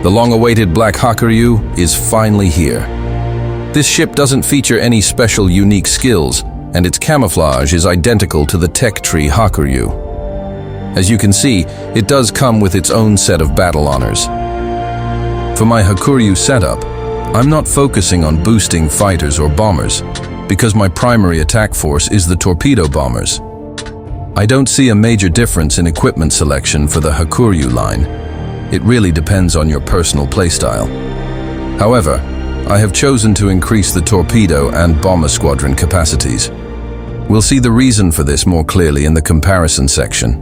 The long-awaited Black Hakuryu is finally here. This ship doesn't feature any special unique skills, and its camouflage is identical to the tech tree Hakuryu. As you can see, it does come with its own set of battle honors. For my Hakuryu setup, I'm not focusing on boosting fighters or bombers, because my primary attack force is the torpedo bombers. I don't see a major difference in equipment selection for the Hakuryu line. It really depends on your personal playstyle. However, I have chosen to increase the torpedo and bomber squadron capacities. We'll see the reason for this more clearly in the comparison section.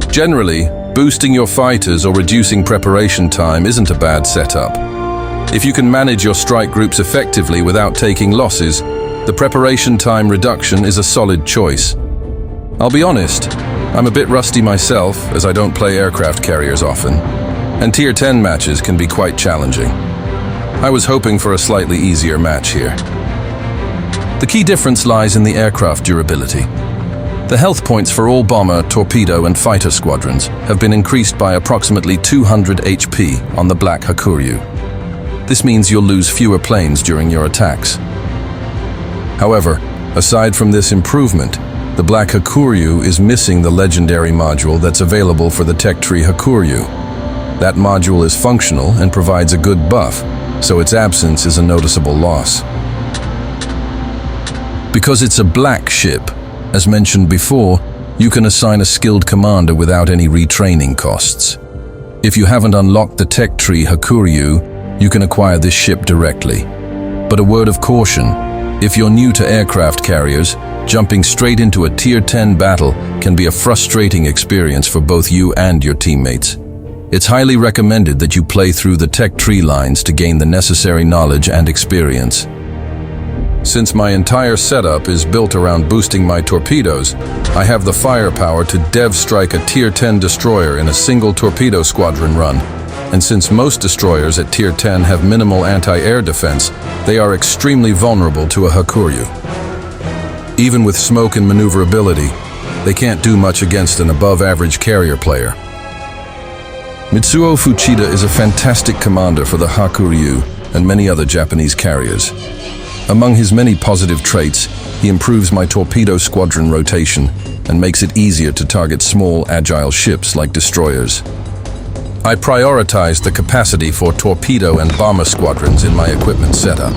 Generally, boosting your fighters or reducing preparation time isn't a bad setup. If you can manage your strike groups effectively without taking losses, the preparation time reduction is a solid choice. I'll be honest, I'm a bit rusty myself as I don't play aircraft carriers often, and Tier 10 matches can be quite challenging. I was hoping for a slightly easier match here. The key difference lies in the aircraft durability. The health points for all bomber, torpedo, and fighter squadrons have been increased by approximately 200 HP on the Black Hakuryu. This means you'll lose fewer planes during your attacks. However, aside from this improvement, the Black Hakuryu is missing the legendary module that's available for the tech tree Hakuryu. That module is functional and provides a good buff, so its absence is a noticeable loss. Because it's a black ship, as mentioned before, you can assign a skilled commander without any retraining costs. If you haven't unlocked the tech tree Hakuryu, you can acquire this ship directly. But a word of caution, if you're new to aircraft carriers, jumping straight into a Tier 10 battle can be a frustrating experience for both you and your teammates. It's highly recommended that you play through the tech tree lines to gain the necessary knowledge and experience. Since my entire setup is built around boosting my torpedoes, I have the firepower to dev strike a Tier 10 destroyer in a single torpedo squadron run. And since most destroyers at Tier 10 have minimal anti-air defense, they are extremely vulnerable to a Hakuryu. Even with smoke and maneuverability, they can't do much against an above-average carrier player. Mitsuo Fuchida is a fantastic commander for the Hakuryu and many other Japanese carriers. Among his many positive traits, he improves my torpedo squadron rotation and makes it easier to target small, agile ships like destroyers. I prioritize the capacity for torpedo and bomber squadrons in my equipment setup.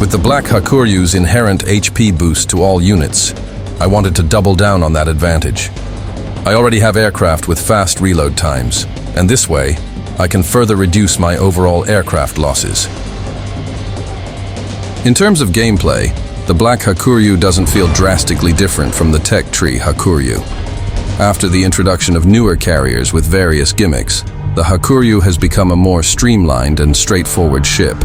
With the Black Hakuryu's inherent HP boost to all units, I wanted to double down on that advantage. I already have aircraft with fast reload times, and this way, I can further reduce my overall aircraft losses. In terms of gameplay, the Black Hakuryu doesn't feel drastically different from the tech tree Hakuryu. After the introduction of newer carriers with various gimmicks, the Hakuryu has become a more streamlined and straightforward ship.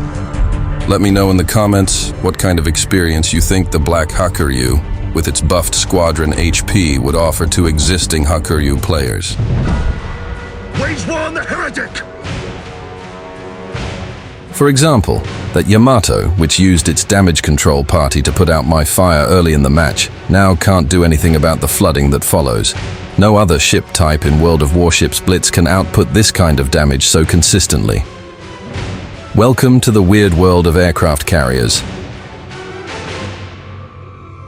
Let me know in the comments what kind of experience you think the Black Hakuryu, with its buffed squadron HP, would offer to existing Hakuryu players. Wage war on the heretic! For example, that Yamato, which used its damage control party to put out my fire early in the match, now can't do anything about the flooding that follows. No other ship type in World of Warships Blitz can output this kind of damage so consistently. Welcome to the weird world of aircraft carriers.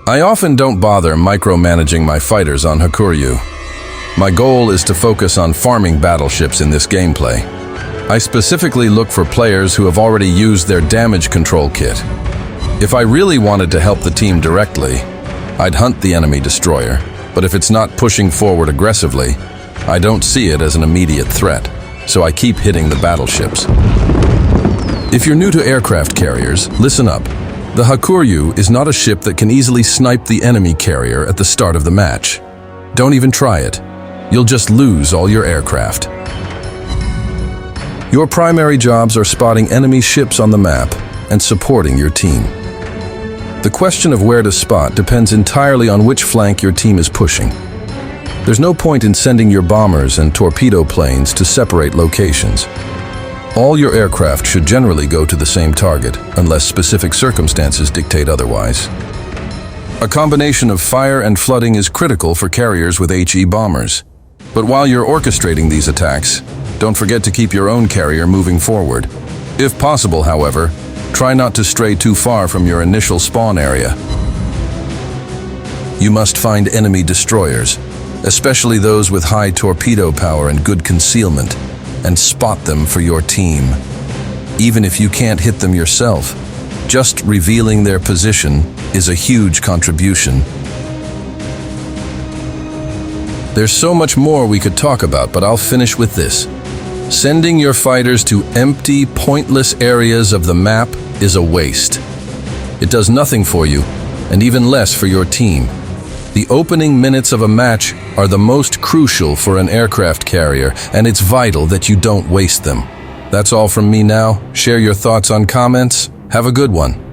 I often don't bother micromanaging my fighters on Hakuryu. My goal is to focus on farming battleships in this gameplay. I specifically look for players who have already used their damage control kit. If I really wanted to help the team directly, I'd hunt the enemy destroyer, but if it's not pushing forward aggressively, I don't see it as an immediate threat, so I keep hitting the battleships. If you're new to aircraft carriers, listen up. The Hakuryu is not a ship that can easily snipe the enemy carrier at the start of the match. Don't even try it. You'll just lose all your aircraft. Your primary jobs are spotting enemy ships on the map and supporting your team. The question of where to spot depends entirely on which flank your team is pushing. There's no point in sending your bombers and torpedo planes to separate locations. All your aircraft should generally go to the same target, unless specific circumstances dictate otherwise. A combination of fire and flooding is critical for carriers with HE bombers. But while you're orchestrating these attacks, Don't forget to keep your own carrier moving forward. If possible, however, try not to stray too far from your initial spawn area. You must find enemy destroyers, especially those with high torpedo power and good concealment, and spot them for your team. Even if you can't hit them yourself, just revealing their position is a huge contribution. There's so much more we could talk about, but I'll finish with this. Sending your fighters to empty, pointless areas of the map is a waste. It does nothing for you, and even less for your team. The opening minutes of a match are the most crucial for an aircraft carrier, and it's vital that you don't waste them. That's all from me now. Share your thoughts on comments. Have a good one.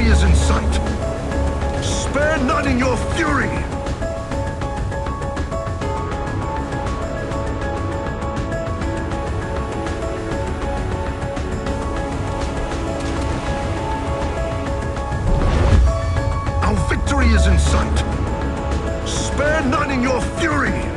Is in sight. Spare none in your fury. Our victory is in sight. Spare none in your fury.